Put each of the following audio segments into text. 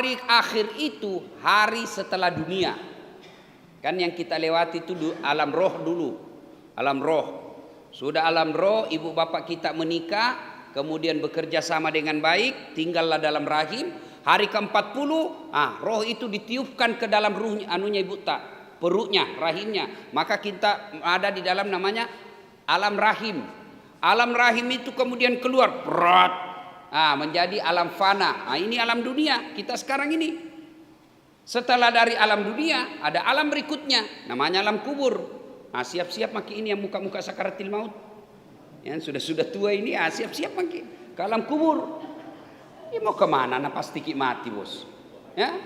Hari akhir itu hari setelah dunia. Kan yang kita lewati itu alam roh dulu. Alam roh. Sudah alam roh, ibu bapak kita menikah, kemudian bekerja sama dengan baik, tinggallah dalam rahim. Hari ke-40, roh itu ditiupkan ke dalam ruhnya, ibu tak, perutnya, rahimnya. Maka kita ada di dalam namanya alam rahim. Alam rahim itu kemudian keluar, menjadi alam fana. Ini alam dunia kita sekarang ini. Setelah dari alam dunia ada alam berikutnya, namanya alam kubur. Siap-siap maki ini yang muka-muka sakaratil maut. Yang sudah tua ini, siap-siap maki ke alam kubur. Ini mau kemana? Pasti mati bos. Ya.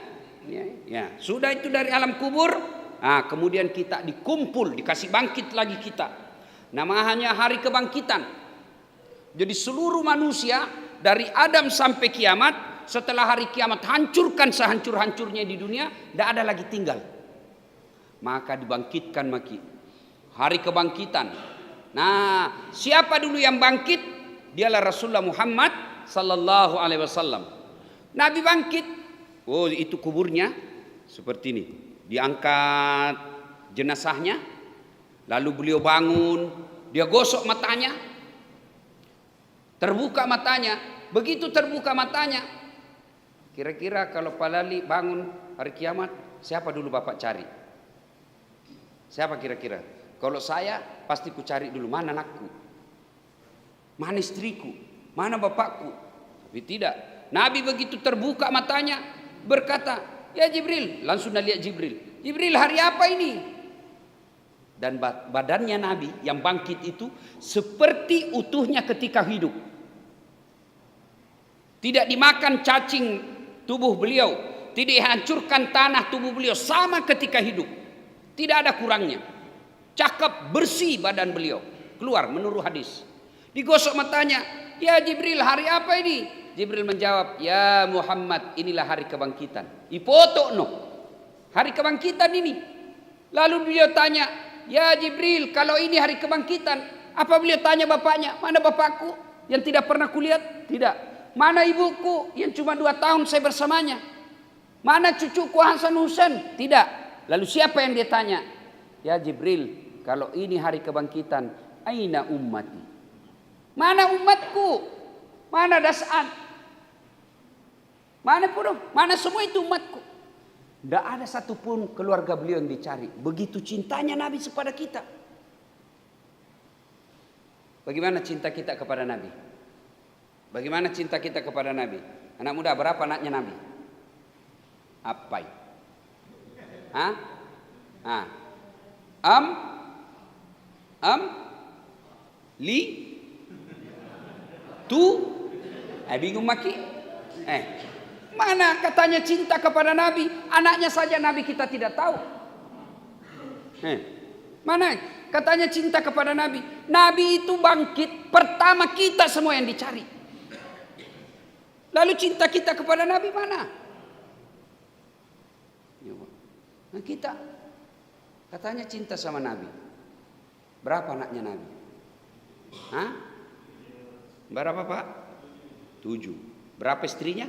Sudah itu dari alam kubur. Kemudian kita dikumpul, dikasih bangkit lagi kita. Namanya hari kebangkitan. Jadi seluruh manusia dari Adam sampai kiamat, setelah hari kiamat hancurkan sehancur-hancurnya di dunia, tidak ada lagi tinggal. Maka dibangkitkan maki. Hari kebangkitan. Nah, siapa dulu yang bangkit? Dialah Rasulullah Muhammad sallallahu alaihi wasallam. Nabi bangkit. Oh, itu kuburnya seperti ini. Diangkat jenazahnya, lalu beliau bangun, dia gosok matanya. Terbuka matanya. Begitu terbuka matanya, kira-kira kalau Palali bangun hari kiamat, siapa dulu Bapak cari? Siapa kira-kira? Kalau saya pasti ku cari dulu, mana anakku, mana istriku, mana bapakku. Tapi tidak. Nabi begitu terbuka matanya berkata, ya Jibril. Langsung lihat Jibril. Jibril, hari apa ini? Dan badannya Nabi yang bangkit itu seperti utuhnya ketika hidup. Tidak dimakan cacing tubuh beliau, tidak dihancurkan tanah tubuh beliau, sama ketika hidup. Tidak ada kurangnya. Cakep, bersih badan beliau. Keluar menurut hadis. Digosok matanya, ya Jibril, hari apa ini? Jibril menjawab, ya Muhammad, inilah hari kebangkitan. Ipoto no, hari kebangkitan ini. Lalu beliau tanya, ya Jibril, kalau ini hari kebangkitan, apa beliau tanya bapaknya? Mana bapakku yang tidak pernah kulihat? Tidak. Mana ibuku yang cuma 2 tahun saya bersamanya? Mana cucuku Hasan Husain? Tidak. Lalu siapa yang dia tanya? Ya Jibril, kalau ini hari kebangkitan, aina ummati? Mana umatku? Mana Das'an? Mana pun? Mana semua itu umatku? Tidak ada satupun keluarga beliau yang dicari. Begitu cintanya Nabi kepada kita. Bagaimana cinta kita kepada Nabi? Bagaimana cinta kita kepada Nabi? Anak muda, berapa anaknya Nabi? Apa? Li, tu, bingung maki. Mana katanya cinta kepada Nabi? Anaknya saja Nabi kita tidak tahu. Mana katanya cinta kepada Nabi? Nabi itu bangkit pertama, kita semua yang dicari. Lalu cinta kita kepada Nabi mana? Nah, kita katanya cinta sama Nabi. Berapa anaknya Nabi? Berapa Pak? 7. Berapa istrinya?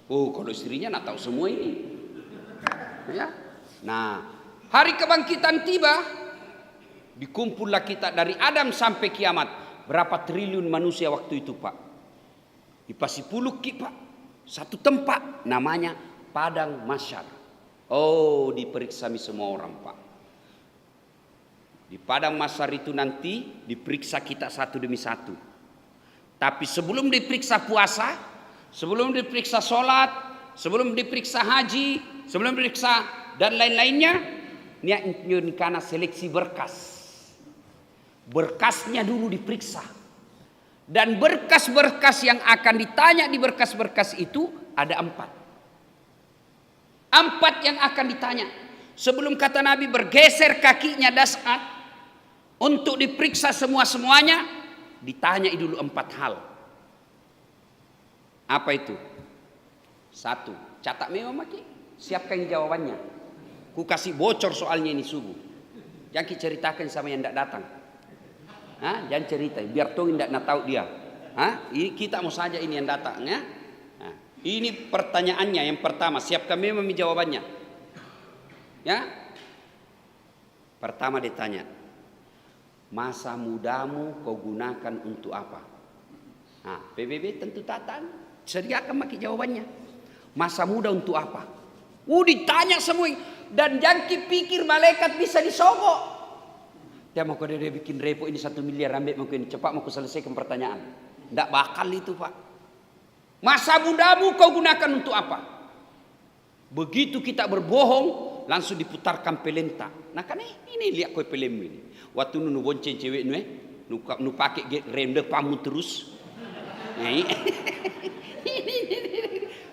Oh, kalau istrinya nak tahu semua ini. Ya. Nah, hari kebangkitan tiba, dikumpullah kita dari Adam sampai kiamat. Berapa triliun manusia waktu itu Pak? Dipasipuluk Pak. Satu tempat namanya Padang Mahsyar. Oh, diperiksa semua orang Pak. Di Padang Mahsyar itu nanti diperiksa kita satu demi satu. Tapi sebelum diperiksa puasa, sebelum diperiksa sholat, sebelum diperiksa haji, sebelum diperiksa dan lain-lainnya, ini karena seleksi berkas. Berkasnya dulu diperiksa. Dan berkas-berkas yang akan ditanya di berkas-berkas itu ada 4. 4 yang akan ditanya. Sebelum kata Nabi bergeser kakinya Das'at untuk diperiksa semua-semuanya, ditanya dulu 4 hal. Apa itu? 1, catat memang maki, siapkan jawabannya. Ku kasih bocor soalnya ini subuh. Jangan ceritakan sama yang tidak datang. Jangan cerita, biar tuh tidak nak tahu dia. Ini kita mau saja ini yang datang ya. Ini pertanyaannya yang pertama, siapkan memang jawabannya. Ya. Pertama ditanya, masa mudamu kau gunakan untuk apa? Nah, PBB tentu tatan, sediakan maki jawabannya. Masa muda untuk apa? Ditanya semua, dan jangki pikir malaikat bisa disogok. Dia mau dia bikin repo ini 1 miliar, ambil mungkin cepat mau selesaikan pertanyaan. Tidak bakal itu, Pak. Masa mudamu kau gunakan untuk apa? Begitu kita berbohong, langsung diputarkan pelenta. Nah kan ini lihat kau film ini. Waktu nu bonceng cewek nu pakai rem depanmu terus.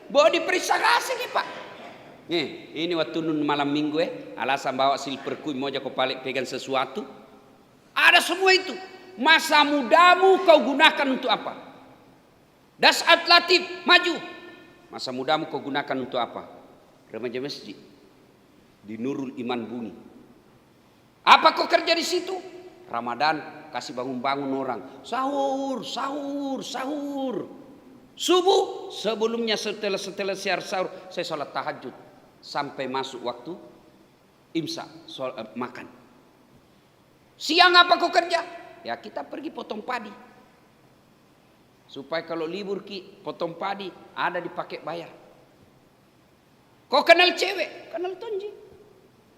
Bawa diperiksa kasih nih, Pak. Ini waktu nun malam minggu alasan bawa silver kui mau kau balik pegang sesuatu. Ada semua itu. Masa mudamu kau gunakan untuk apa? Dasat Latif maju. Masa mudamu kau gunakan untuk apa? Remaja masjid di Nurul Iman Bumi. Apa kau kerja di situ? Ramadan kasih bangun-bangun orang. Sahur. Subuh sebelumnya setelah siar sahur saya sholat tahajud sampai masuk waktu imsak makan. Siang apa kau kerja? Ya kita pergi potong padi. Supaya kalau libur potong padi ada dipakai bayar. Kau kenal cewek, kenal tonji.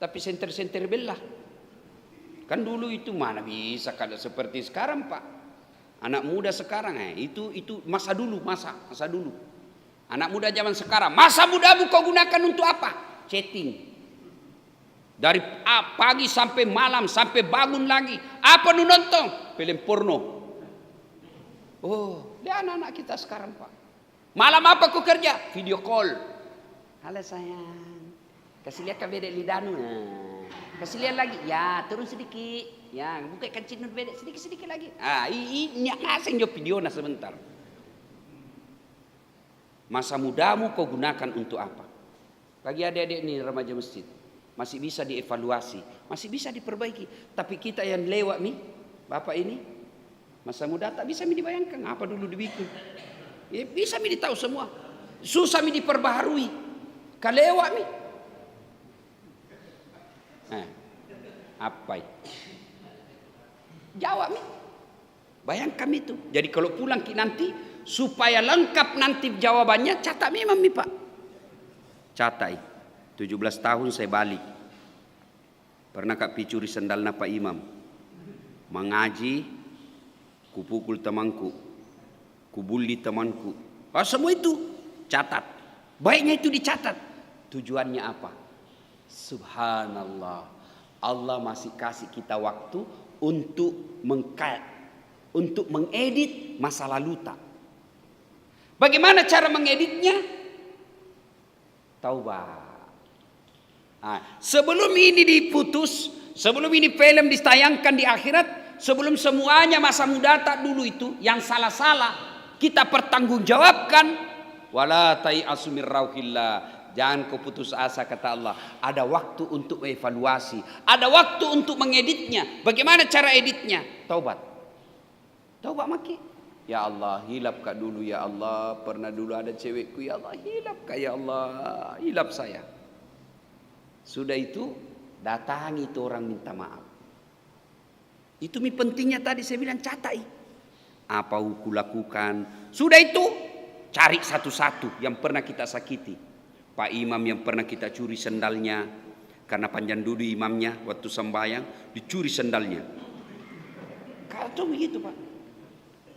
Tapi senter-senter belah. Kan dulu itu mana bisa kada seperti sekarang, Pak. Anak muda sekarang itu masa dulu. Anak muda zaman sekarang, masa mudamu kau gunakan untuk apa? Chatting. Dari pagi sampai malam sampai bangun lagi. Apa nu nonton? Film porno. Dia anak-anak kita sekarang, Pak. Malam apa kau kerja? Video call. Halo sayang. Kasih lihat bedek lidahmu. Kasih lihat lagi. Ya, turun sedikit. Ya, buka kancing bedek sedikit lagi. Ini asing jo video sebentar. Masa mudamu kau gunakan untuk apa? Bagi adik-adik ini remaja masjid, masih bisa dievaluasi, masih bisa diperbaiki. Tapi kita yang lewat nih, Bapak ini, masa muda tak bisa dibayangkan apa dulu dibikin. Ya, bisa tahu semua. Susah diperbaharui. Kalewat nih. Apa? Jawab nih. Bayangkan itu. Jadi kalau pulang nanti supaya lengkap nanti jawabannya catat memang nih, Pak. Catat. 17 tahun saya balik. Pernah kak picuri sandalnya Pak Imam. Mengaji, kupukul temanku, kubuli temanku. Semua itu catat. Baiknya itu dicatat. Tujuannya apa? Subhanallah. Allah masih kasih kita waktu untuk mengedit masa lalu tak. Bagaimana cara mengeditnya? Taubat. Sebelum ini diputus, sebelum ini film ditayangkan di akhirat, sebelum semuanya masa muda tak dulu itu yang salah-salah kita pertanggungjawabkan. Wala tai'asu mir rauhillah. Jangan kau putus asa kata Allah. Ada waktu untuk evaluasi, ada waktu untuk mengeditnya. Bagaimana cara editnya? Taubat. Taubat maki. Ya Allah, hilap kak dulu ya Allah. Pernah dulu ada cewekku ya Allah, hilap kak ya Allah, hilap saya. Sudah itu datangi itu orang minta maaf. Itu pentingnya tadi saya bilang catai. Apa aku lakukan? Sudah itu cari satu-satu yang pernah kita sakiti. Pak Imam yang pernah kita curi sendalnya karena panjang dulu imamnya waktu sembahyang dicuri sendalnya. Kacau begitu, Pak.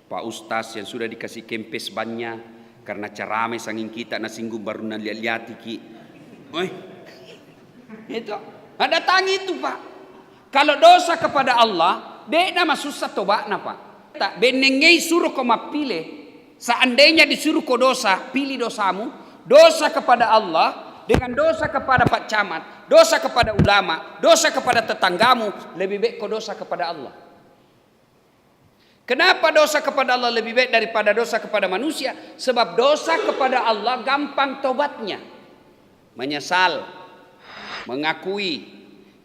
Pak Ustaz yang sudah dikasih kempes bannya karena carame sanging kita nasinggung baru lihat-lihat iki. Itu ada tangi itu, Pak. Kalau dosa kepada Allah, dek nama susah tobatna, Pak. Tak benengei suruh kau pilih. Seandainya disuruh kau dosa, pilih dosamu. Dosa kepada Allah dengan dosa kepada Pak Camat, dosa kepada ulama, dosa kepada tetanggamu, lebih baik kau dosa kepada Allah. Kenapa dosa kepada Allah lebih baik daripada dosa kepada manusia? Sebab dosa kepada Allah gampang tobatnya. Menyesal, mengakui,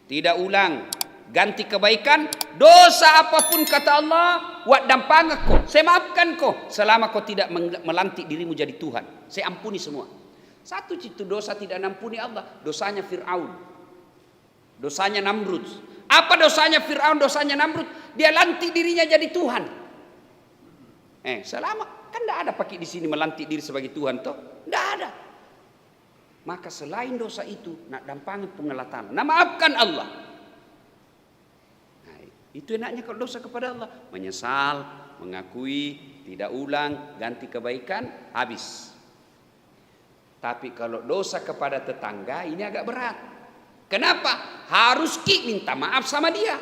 tidak ulang, ganti kebaikan, dosa apapun kata Allah, wak dampang kau, saya maafkan kau selama kau tidak melantik dirimu jadi Tuhan. Saya ampuni semua. Satu itu dosa tidak nampuni Allah, dosanya Fir'aun, dosanya Namrud. Apa dosanya Fir'aun, dosanya Namrud? Dia lantik dirinya jadi Tuhan. Selama kan tidak ada pakai di sini melantik diri sebagai Tuhan toh, tidak ada. Maka selain dosa itu, nak dampangi pengelatan, nak maafkan Allah. Nah, itu enaknya kalau dosa kepada Allah, menyesal, mengakui, tidak ulang, ganti kebaikan, habis. Tapi kalau dosa kepada tetangga ini agak berat. Kenapa? Harus minta maaf sama dia.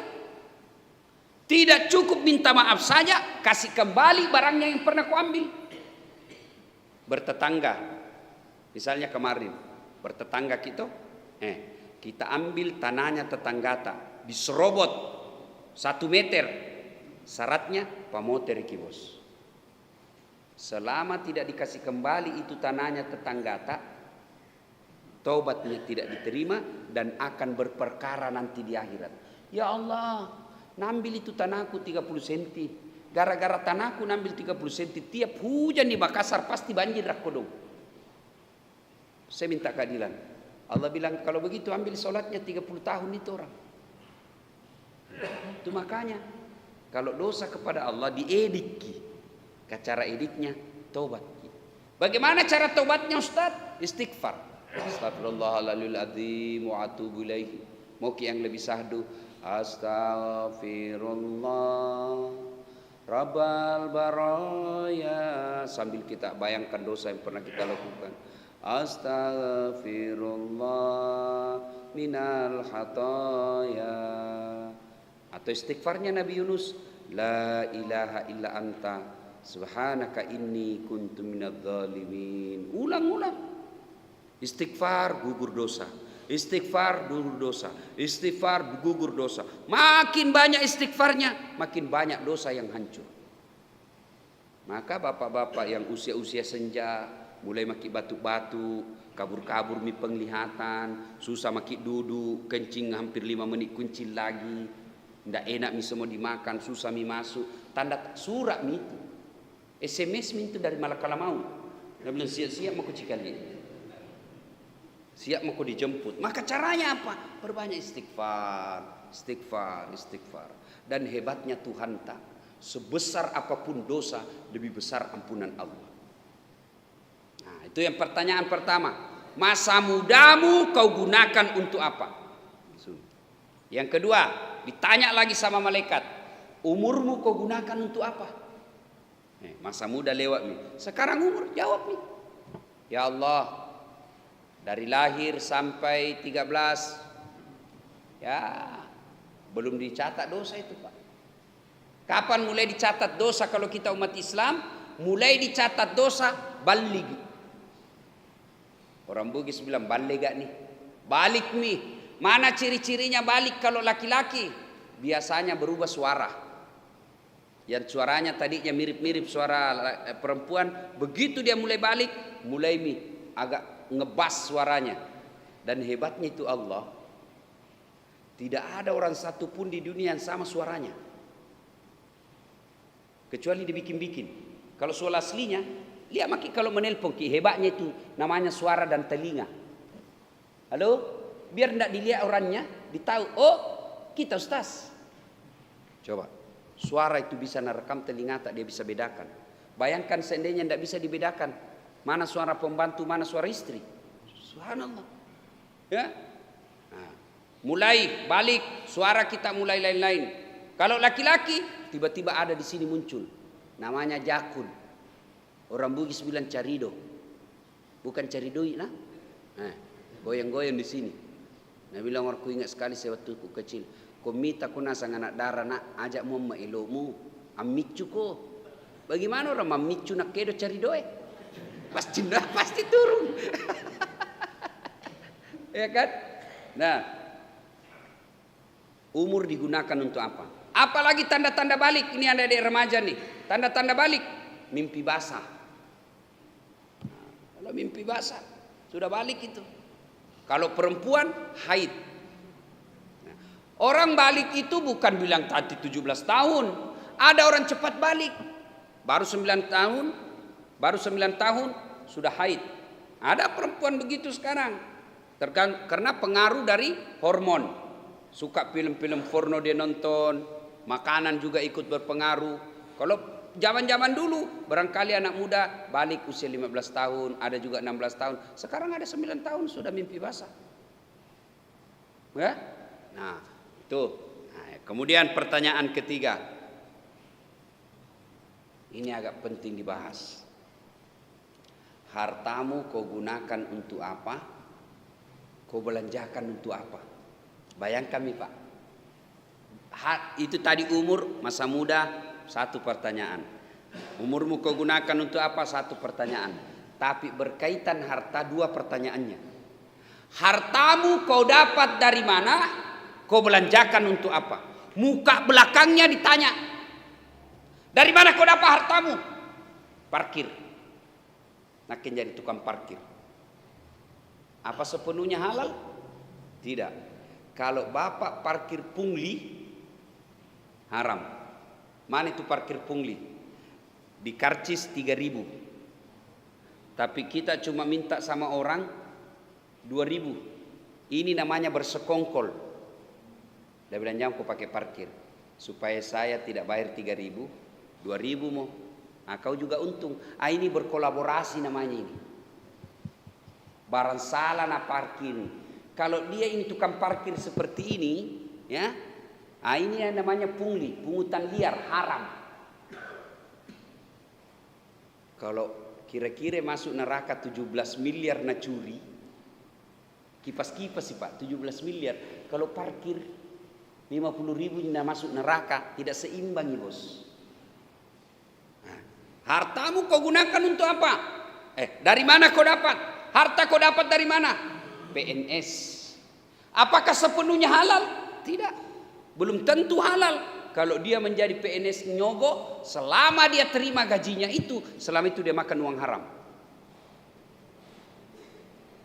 Tidak cukup minta maaf saja, kasih kembali barangnya yang pernah kau ambil. Bertetangga, misalnya kemarin bertetangga kita ambil tanahnya tetangga diserobot 1 meter, syaratnya pamoter iki bos. Selama tidak dikasih kembali itu tanahnya tetangga taubatnya tidak diterima dan akan berperkara nanti di akhirat. Ya Allah, nambil itu tanahku 30 cm. Gara-gara tanahku nambil 30 cm, tiap hujan di Makassar pasti banjir rakodong. Saya minta keadilan. Allah bilang kalau begitu ambil sholatnya 30 tahun itu orang. Itu makanya kalau dosa kepada Allah diedit. Cara editnya taubat. Bagaimana cara taubatnya Ustaz? Istighfar. Astagfirullahaladzim wa atubu ilaihi. Mau yang lebih sahdu. Astaghfirullah Rabbal baraya, sambil kita bayangkan dosa yang pernah kita lakukan. Astaghfirullah minal khataya. Atau istighfarnya Nabi Yunus, la ilaha illa anta subhanaka inni kuntu minadz zalimin. Ulang-ulang. Istighfar gugur dosa. Istighfar gugur dosa. Istighfar gugur dosa. Makin banyak istighfarnya, makin banyak dosa yang hancur. Maka bapak-bapak yang usia-usia senja mulai maki batu-batu, kabur-kabur mi penglihatan, susah maki duduk, kencing hampir 5 menit kuncil lagi, ndak enak mi semua dimakan, susah mi masuk, tanda surat mi itu, SMS mi itu dari Malakala Maut, dia bilang siap-siap mau cikali, siap mau dijemput. Maka caranya apa? Perbanyak istighfar, istighfar, istighfar. Dan hebatnya Tuhan tak, sebesar apapun dosa lebih besar ampunan Allah. Nah, itu yang pertanyaan pertama. Masa mudamu kau gunakan untuk apa? Yang kedua, ditanya lagi sama malaikat, umurmu kau gunakan untuk apa? Masa muda lewat nih. Sekarang umur, jawab nih. Ya Allah, dari lahir sampai 13, ya belum dicatat dosa itu Pak. Kapan mulai dicatat dosa kalau kita umat Islam? Mulai dicatat dosa balik. Orang Bugis bilang balik gak nih? Balik nih. Mana ciri-cirinya balik kalau laki-laki? Biasanya berubah suara. Yang suaranya tadinya mirip-mirip suara perempuan, begitu dia mulai balik, mulai agak ngebas suaranya. Dan hebatnya itu Allah, tidak ada orang satu pun di dunia yang sama suaranya, kecuali dibikin-bikin. Kalau suara aslinya, lihat maki kalau menelpon ki, hebatnya itu namanya suara dan telinga. Halo, biar tidak dilihat orangnya, ditahu, oh kita Ustaz. Coba. Suara itu bisa merekam telinga tak dia bisa bedakan. Bayangkan seandainya tidak bisa dibedakan mana suara pembantu, mana suara istri. Subhanallah. Ya. Nah, mulai balik suara kita mulai lain-lain. Kalau laki-laki tiba-tiba ada di sini muncul. Namanya jakun. Orang Bugis bilang carido. Bukan caridoi nah. Nah, goyang-goyang di sini. Nah bilang aku ingat sekali saya waktu aku kecil. Komita kuna sang anak darah nak ajak mau mailomu amicu ko. Bagaimana orang mamicu nak kedo cari doe? Pasti turun. Ya kan? Nah, umur digunakan untuk apa? Apalagi tanda-tanda balik. Ini ada di remaja nih. Tanda-tanda balik, mimpi basah. Nah, kalau mimpi basah sudah balik itu. Kalau perempuan haid. Orang balik itu bukan bilang tadi 17 tahun. Ada orang cepat balik. Baru 9 tahun sudah haid. Ada perempuan begitu sekarang. Karena pengaruh dari hormon. Suka film-film porno dia nonton, makanan juga ikut berpengaruh. Kalau zaman-zaman dulu barangkali anak muda balik usia 15 tahun, ada juga 16 tahun. Sekarang ada 9 tahun sudah mimpi basah. Ya? Nah, itu. Nah, kemudian pertanyaan ketiga. Ini agak penting dibahas. Hartamu kau gunakan untuk apa? Kau belanjakan untuk apa? Bayangkan nih Pak. Itu tadi umur, masa muda, satu pertanyaan. Umurmu kau gunakan untuk apa? Satu pertanyaan. Tapi berkaitan harta, dua pertanyaannya. Hartamu kau dapat dari mana? Kau belanjakan untuk apa? Muka belakangnya ditanya. Dari mana kau dapat hartamu? Parkir. Makin jadi tukang parkir. Apa sepenuhnya halal? Tidak. Kalau bapak parkir pungli, haram. Mana itu parkir pungli? Di karcis 3.000. Tapi kita cuma minta sama orang 2.000. Ini namanya bersekongkol. Dia bilang jangan kau pakai parkir. Supaya saya tidak bayar 3.000, 2.000 mau. Nah, kau juga untung. Ini berkolaborasi namanya ini. Barang salah nak parkir. Kalau dia ini tukang parkir seperti ini, ya, ini yang namanya pungli, pungutan liar, haram. Kalau kira-kira masuk neraka 17 miliar nak curi, kipas-kipas sih Pak, 17 miliar. Kalau parkir 50.000 nak masuk neraka, tidak seimbang ya bos. Hartamu kau gunakan untuk apa? Dari mana kau dapat? Harta kau dapat dari mana? PNS. Apakah sepenuhnya halal? Tidak. Belum tentu halal. Kalau dia menjadi PNS nyogok, selama dia terima gajinya itu, selama itu dia makan uang haram.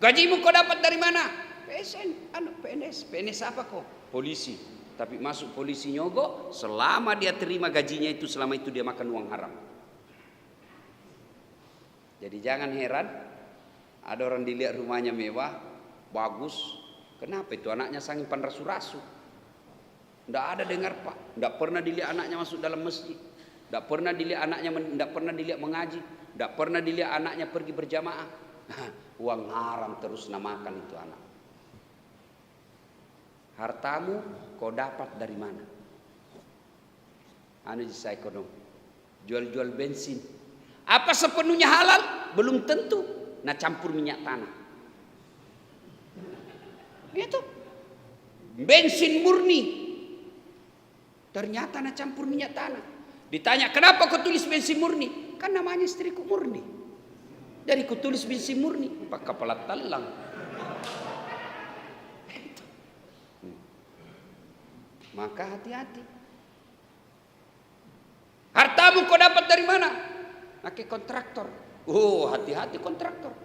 Gajimu kau dapat dari mana? PNS. PNS apa kau? Polisi. Tapi masuk polisi nyogok, selama dia terima gajinya itu, selama itu dia makan uang haram. Jadi jangan heran, ada orang dilihat rumahnya mewah, bagus. Kenapa itu anaknya sangat panrasu-rasu? Tidak ada dengar Pak. Tidak pernah dilihat anaknya masuk dalam masjid. Tidak pernah dilihat anaknya, tidak pernah dilihat mengaji. Tidak pernah dilihat anaknya pergi berjamaah. Uang haram terus namakan itu anak. Hartamu kau dapat dari mana? Anu saya ekonom. Jual-jual bensin. Apa sepenuhnya halal? Belum tentu. Nah campur minyak tanah. Itu bensin murni. Ternyata nah campur minyak tanah. Ditanya kenapa kau tulis bensin murni? Kan namanya istriku murni. Jadi kau tulis bensin murni. Pak kepala telang. Maka hati-hati. Hartamu kau dapat dari mana? Pakai kontraktor. Oh, hati-hati kontraktor.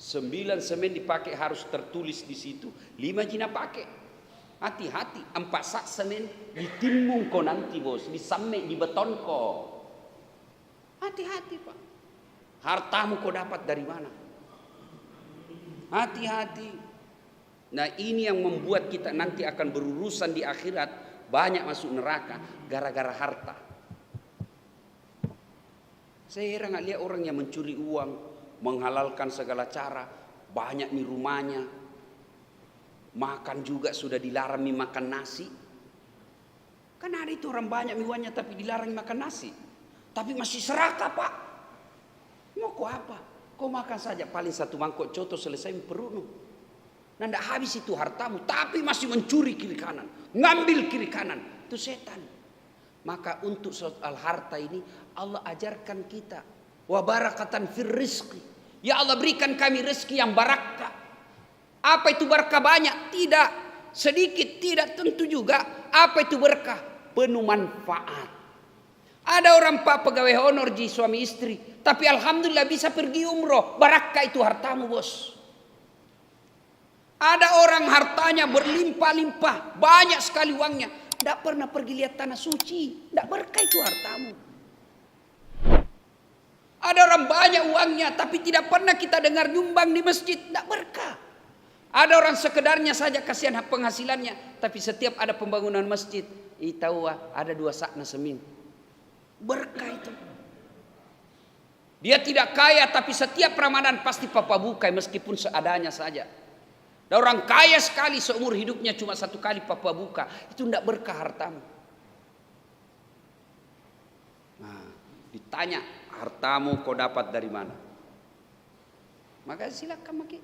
9 semen dipakai harus tertulis di situ. 5 jina pakai. Hati-hati. 4 sak semen ditimbung kau nanti bos. Disamek, di beton kau. Hati-hati Pak. Hartamu kau dapat dari mana? Hati-hati. Nah ini yang membuat kita nanti akan berurusan di akhirat. Banyak masuk neraka gara-gara harta. Saya heran lihat orang yang mencuri uang, menghalalkan segala cara, banyak mie rumahnya, makan juga sudah dilarang mie makan nasi. Kan ada itu orang banyak mie uangnya tapi dilarang makan nasi, tapi masih serakah Pak. Mau kau apa? Kau makan saja paling 1 mangkok coto selesai perut. Nah tidak habis itu hartamu, tapi masih mencuri kiri kanan, ngambil kiri kanan, itu setan. Maka untuk soal harta ini Allah ajarkan kita wa barakatan fir rizqi. Ya Allah berikan kami rezeki yang barakah. Apa itu berkah banyak? Tidak. Sedikit tidak tentu juga. Apa itu berkah? Penuh manfaat. Ada orang Pak pegawai honor di suami istri, tapi alhamdulillah bisa pergi umroh. Barakah itu hartamu bos. Ada orang hartanya berlimpah-limpah, banyak sekali uangnya, tidak pernah pergi lihat tanah suci, tidak berkah itu hartamu. Ada orang banyak uangnya, tapi tidak pernah kita dengar nyumbang di masjid, tidak berkah. Ada orang sekedarnya saja kasihan penghasilannya, tapi setiap ada pembangunan masjid, tahu ada 2 sakna semin, berkah itu. Dia tidak kaya, tapi setiap Ramadan pasti papa bukai meskipun seadanya saja. Dan orang kaya sekali seumur hidupnya cuma 1 kali papa buka, itu tidak berkah hartamu. Nah, ditanya, hartamu kau dapat dari mana? Maka silakan maki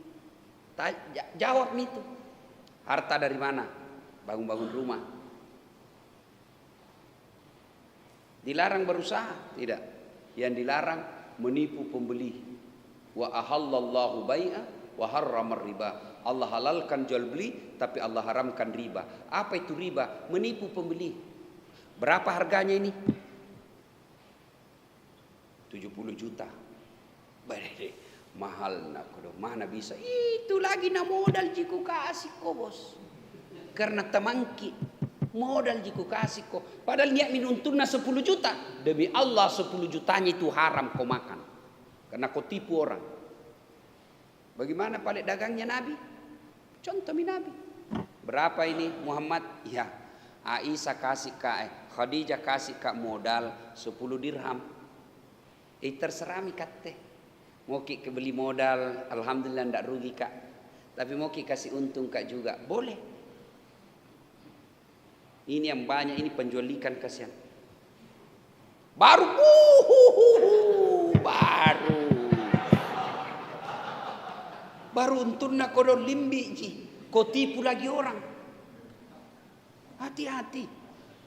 jawab itu. Harta dari mana? Bangun-bangun rumah. Dilarang berusaha? Tidak. Yang dilarang menipu pembeli. Wa ahallallahu bai'a wa harramar riba. Allah halalkan jual beli, tapi Allah haramkan riba. Apa itu riba? Menipu pembeli. Berapa harganya ini? 70 juta. Badai, mahal nak kodo. Mana bisa? Itu lagi na modal jiku kasih ko bos. Karena temangki modal jiku kasih ko. Padahal niat minuntunna 10 juta. Demi Allah 10 jutanya itu haram kau makan. Karena kau tipu orang. Bagaimana paling dagangnya Nabi? Contoh Nabi. Berapa ini Muhammad? Ya, Aisyah kasih kak, Khadijah kasih kak modal 10 dirham. Terserah mi kate. Mau ki beli modal, alhamdulillah ndak rugi kak. Tapi mau ki kasih untung kak juga, boleh. Ini yang banyak ini penjual ikan kasihan. Baru untungnya kodo limbi ji. Kau tipu lagi orang. Hati-hati.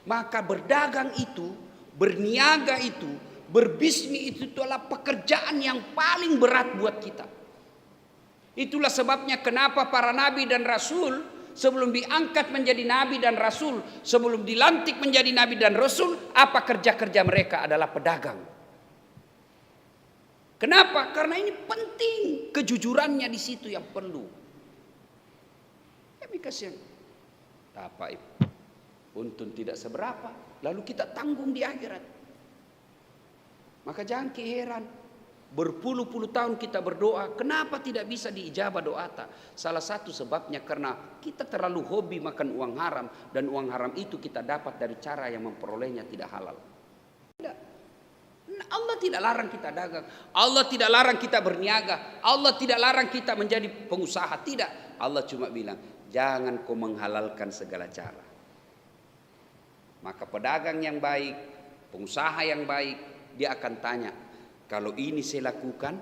Maka berdagang itu, berniaga itu, berbisnis itu adalah pekerjaan yang paling berat buat kita. Itulah sebabnya kenapa para nabi dan rasul sebelum diangkat menjadi nabi dan rasul, sebelum dilantik menjadi nabi dan rasul, apa kerja-kerja mereka adalah pedagang. Kenapa? Karena ini penting, kejujurannya di situ yang perlu. Ya kasihan. Apa itu? Untung tidak seberapa, lalu kita tanggung di akhirat. Maka jangan keheran. Berpuluh-puluh tahun kita berdoa, kenapa tidak bisa diijabah doa? Salah satu sebabnya karena kita terlalu hobi makan uang haram, dan uang haram itu kita dapat dari cara yang memperolehnya tidak halal. Tidak. Allah tidak larang kita dagang, Allah tidak larang kita berniaga, Allah tidak larang kita menjadi pengusaha, tidak. Allah cuma bilang, jangan kau menghalalkan segala cara. Maka pedagang yang baik, pengusaha yang baik, dia akan tanya, kalau ini saya lakukan,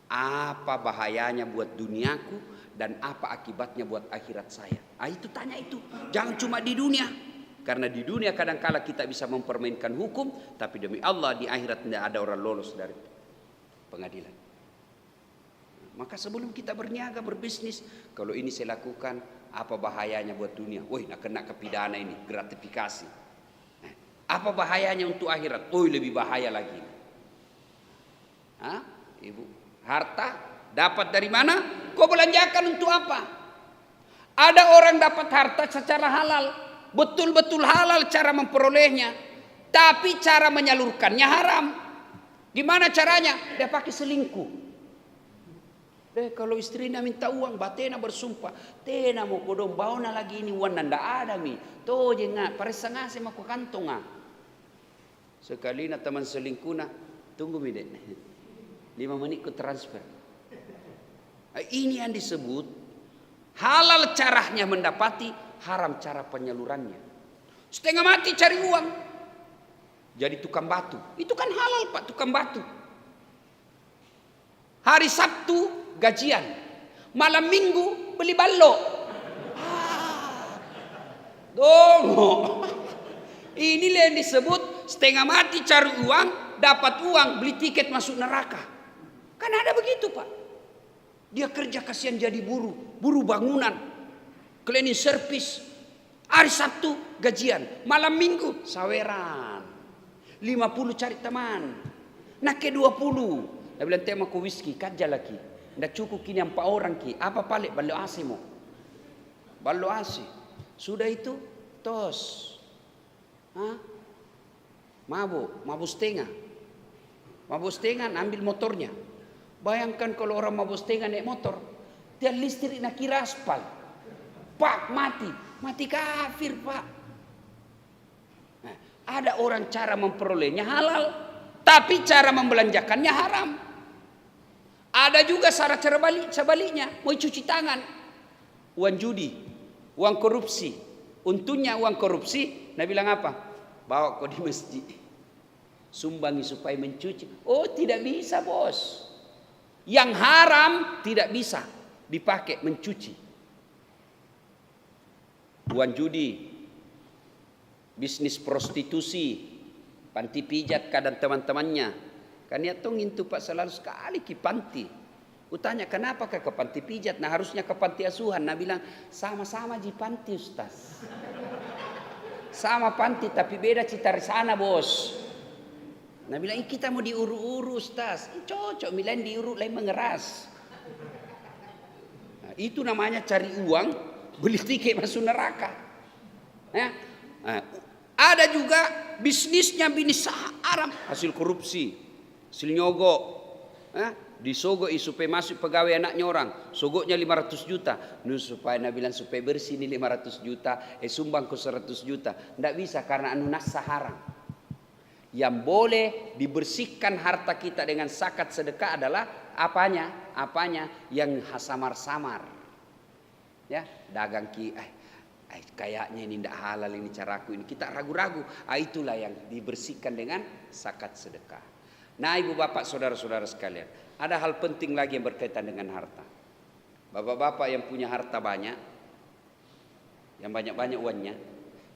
apa bahayanya buat duniaku dan apa akibatnya buat akhirat saya? Itu tanya itu. Jangan cuma di dunia. Karena di dunia kadang-kala kita bisa mempermainkan hukum, tapi demi Allah di akhirat tidak ada orang lolos dari pengadilan. Maka sebelum kita berniaga, berbisnis, kalau ini saya lakukan, apa bahayanya buat dunia? Woi, nak kena kepidana ini, gratifikasi. Apa bahayanya untuk akhirat? Oh, lebih bahaya lagi. Ibu, harta dapat dari mana? Kau belanjakan untuk apa? Ada orang dapat harta secara halal, betul-betul halal cara memperolehnya, tapi cara menyalurkannya haram. Gimana caranya? Dia pakai selingkuh. Kalau istrinya minta uang, batena bersumpah, tena mau kodong bauna lagi ini uang nanda ada mi, toh jengat, paresa ngase mau kantong Sekali na teman selingkuh na, tunggu mi dek, 5 menit ku transfer. Ini yang disebut halal caranya mendapati, haram cara penyalurannya. Setengah mati cari uang, jadi tukang batu. Itu kan halal pak, tukang batu. Hari Sabtu gajian, malam Minggu beli ballo. Dongo. Ini yang disebut setengah mati cari uang, dapat uang, beli tiket masuk neraka. Kan ada begitu pak. Dia kerja kasihan jadi buruh bangunan, cleaning service. Hari Sabtu gajian, malam Minggu saweran. 50 cari teman, nak ke 20. Dia bilang tema ku whisky, kerja lagi. Ndak cukup kini 4 orang ki. Apa paling balik asimo? ballo asi. Sudah itu tos. Mabuk setengah. Mabuk setengah ambil motornya. Bayangkan kalau orang mabuk setengah naik motor, dia listrik nak kira aspal. Pak mati kafir pak. Nah, ada orang cara memperolehnya halal, tapi cara membelanjakannya haram. Ada juga cara sebaliknya, mau cuci tangan, uang judi, uang korupsi. Untungnya uang korupsi, Nabi bilang apa? Bawa kau di masjid, sumbangi supaya mencuci. Oh tidak bisa bos. Yang haram tidak bisa dipakai mencuci. Uang judi, bisnis prostitusi, panti pijat kadang teman-temannya. Kan ya tongin tuh pak selalu sekali ke panti. Utanya kenapa ke panti pijat? Nah harusnya ke panti asuhan. Nah bilang sama-sama di panti ustaz. Sama panti tapi beda cita sana bos. Nah bilang kita mau diuru-uru ustaz. Cocok milain diuru lain mengeras. Nah, itu namanya cari uang, beli tiket masuk neraka. Nah, ada juga bisnisnya bisnis haram, hasil korupsi. Hasil nyogok, disogok supaya masuk pegawai anaknya orang, sogoknya 500 juta, supaya Nabi bilang supaya bersih ini 500 juta, sumbang ke 100 juta, tidak bisa karena nas haram. Yang boleh dibersihkan harta kita dengan zakat sedekah adalah apanya yang samar-samar, ya dagang kayaknya ini tidak halal ini caraku ini kita ragu-ragu, itulah yang dibersihkan dengan zakat sedekah. Nah ibu bapak saudara-saudara sekalian, ada hal penting lagi yang berkaitan dengan harta. Bapak-bapak yang punya harta banyak, yang banyak-banyak uangnya,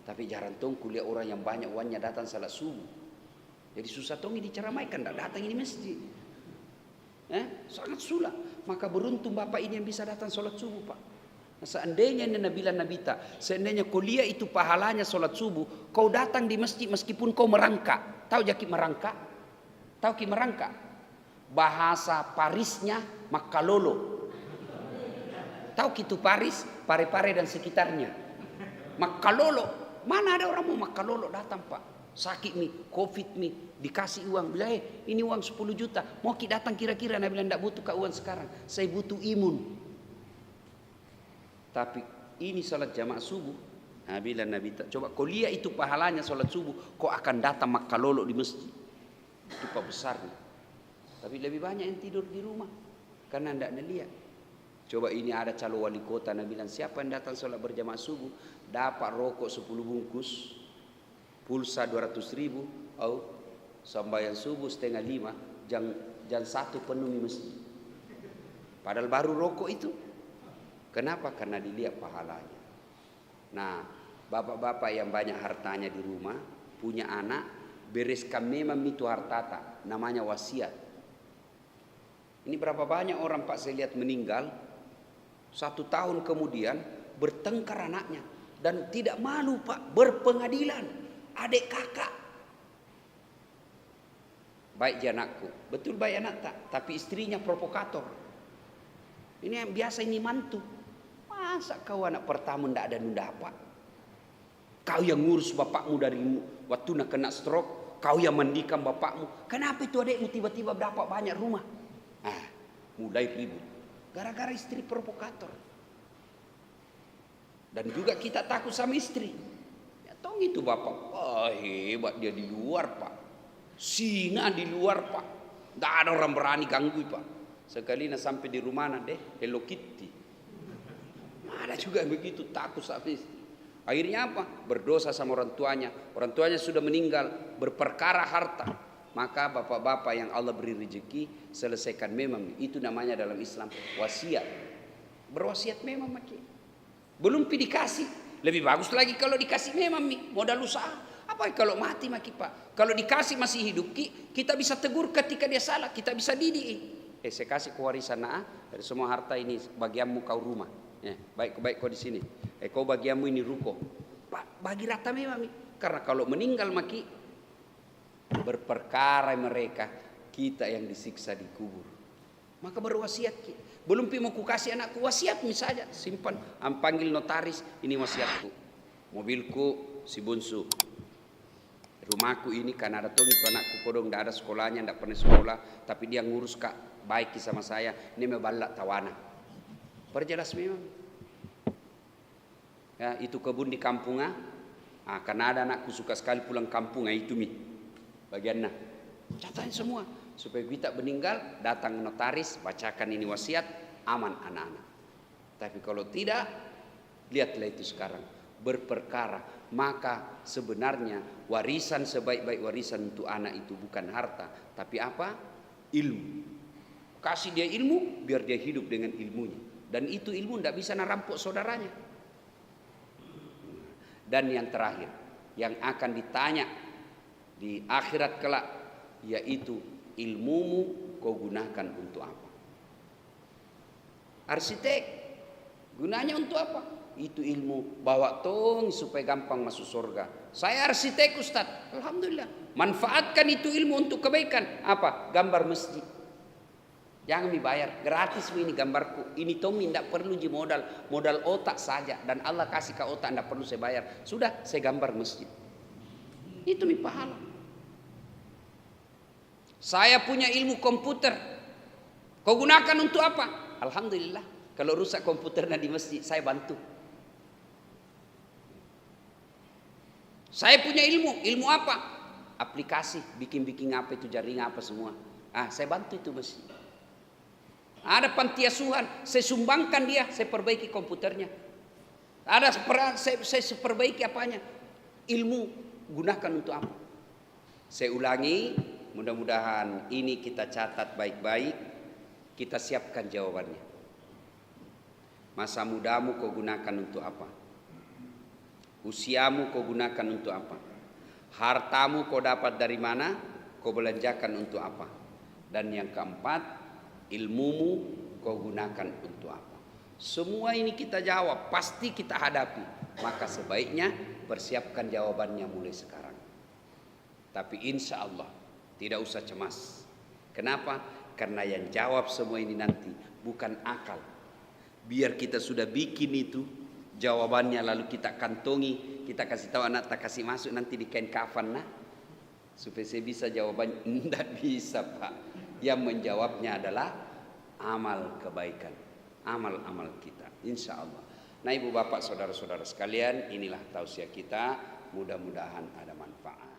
tapi jarang tong kuliah orang yang banyak uangnya datang salat subuh. Jadi susah tong diceramaikan, tidak datang ini masjid. Sangat sulah. Maka beruntung bapak ini yang bisa datang salat subuh pak. Nah, seandainya seandainya kuliah itu pahalanya salat subuh, kau datang di masjid meskipun kau merangkak. Tahu jaki merangkak? Tahu ki merangkak? Bahasa Parisnya makalolo. Tahu gitu Paris, Pare-Pare dan sekitarnya. Makalolo. Mana ada orang mau makalolo datang pak? Sakit nih, covid nih, dikasih uang. Bilang ini uang 10 juta. Mau ki datang kira-kira? Nabi bilang tidak butuh ke uang sekarang. Saya butuh imun. Tapi ini salat jamaah subuh. Nabi bilang coba kau lihat itu pahalanya salat subuh. Kau akan datang makalolo di masjid. Itu pak besarnya. Tapi lebih banyak yang tidur di rumah karena tidak lihat. Coba ini ada calon wali kota, Nabi bilang siapa yang datang sholat berjamaah subuh dapat rokok 10 bungkus, pulsa 200.000, sembahyang subuh 4:30, jam 1 penuhi masjid. Padahal baru rokok itu. Kenapa? Karena dilihat pahalanya. Nah, bapak-bapak yang banyak hartanya di rumah, punya anak, bereskan memang itu hartata, namanya wasiat. Ini berapa banyak orang pak saya lihat meninggal 1 tahun kemudian bertengkar anaknya dan tidak malu pak berpengadilan adik kakak. Baik anakku, betul baik anak tak, tapi istrinya provokator. Ini yang biasa ini mantu. Masa kau anak pertama ndak ada nunda apa? Kau yang ngurus bapakmu dari waktu nak kena stroke, kau yang mandikan bapakmu. Kenapa itu adikmu tiba-tiba dapat banyak rumah? Mulai ribut. Gara-gara istri provokator. Dan juga kita takut sama istri. Ya tong itu bapak, hebat dia di luar pak. Singa di luar pak. Tidak ada orang berani ganggu pak. Sekali sampai di rumah deh Hello Kitty. Ada juga yang begitu takut sama istri. Akhirnya apa? Berdosa sama orang tuanya. Orang tuanya sudah meninggal, berperkara harta. Maka bapak-bapak yang Allah beri rezeki, selesaikan memang. Itu namanya dalam Islam wasiat. Berwasiat memang maki. Belum dikasih. Lebih bagus lagi kalau dikasih memang modal usaha. Apa kalau mati maki pak? Kalau dikasih masih hidup kita bisa tegur ketika dia salah. Kita bisa didik. Saya kasih kewarisan dari semua harta ini bagianmu kau rumah. Baik kau di sini. Kau bagianmu ini ruko. Pak bagi rata memang. Karena kalau meninggal maki berperkara mereka, kita yang disiksa di kubur. Maka berwasiat Belum pi mau ku kasih anakku wasiat misalnya, simpan, panggil notaris, ini wasiatku. Mobilku si Bunsu. Rumahku ini kan ada tuh itu anakku podong tidak ada sekolahnya, tidak pernah sekolah, tapi dia ngurus kak baik sama saya. Ini mebalak tawana. Perjelas memang. Ya, itu kebun di kampung karena ada anakku suka sekali pulang kampung itu mi bagiannya. Catain semua supaya kita meninggal datang notaris bacakan ini wasiat aman anak-anak. Tapi kalau tidak lihatlah itu sekarang berperkara, maka sebenarnya warisan sebaik-baik warisan untuk anak itu bukan harta, tapi apa? Ilmu. Kasih dia ilmu biar dia hidup dengan ilmunya, dan itu ilmu tidak bisa narampok saudaranya. Dan yang terakhir yang akan ditanya di akhirat kelak, yaitu ilmumu kau gunakan untuk apa? Arsitek gunanya untuk apa? Itu ilmu bawa tong supaya gampang masuk surga. Saya arsitek Ustaz, alhamdulillah. Manfaatkan itu ilmu untuk kebaikan. Apa? Gambar masjid. Jangan dibayar, gratis ini gambarku. Ini Tommy tidak perlu di modal otak saja, dan Allah kasih ke otak tidak perlu saya bayar. Sudah saya gambar masjid. Itu mi pahala. Saya punya ilmu komputer. Kau gunakan untuk apa? Alhamdulillah. Kalau rusak komputernya di masjid, saya bantu. Saya punya ilmu apa? Aplikasi, bikin apa itu jaringan apa semua. Saya bantu itu masjid. Ada panti asuhan, saya sumbangkan dia, saya perbaiki komputernya. Ada saya perbaiki apanya? Ilmu gunakan untuk apa? Saya ulangi, mudah-mudahan ini kita catat baik-baik, kita siapkan jawabannya. Masa mudamu kau gunakan untuk apa? Usiamu kau gunakan untuk apa? Hartamu kau dapat dari mana? Kau belanjakan untuk apa? Dan yang keempat, ilmumu kau gunakan untuk apa? Semua ini kita jawab, pasti kita hadapi. Maka sebaiknya persiapkan jawabannya mulai sekarang. Tapi insya Allah tidak usah cemas. Kenapa? Karena yang jawab semua ini nanti bukan akal. Biar kita sudah bikin itu jawabannya, lalu kita kantongi, kita kasih tahu anak, tak kasih masuk nanti di kain kafan supaya saya bisa jawabannya. Tidak bisa Pak. Yang menjawabnya adalah amal kebaikan, amal-amal kita, insya Allah. Nah ibu bapak saudara-saudara sekalian, inilah tausiah kita, mudah-mudahan ada manfaat.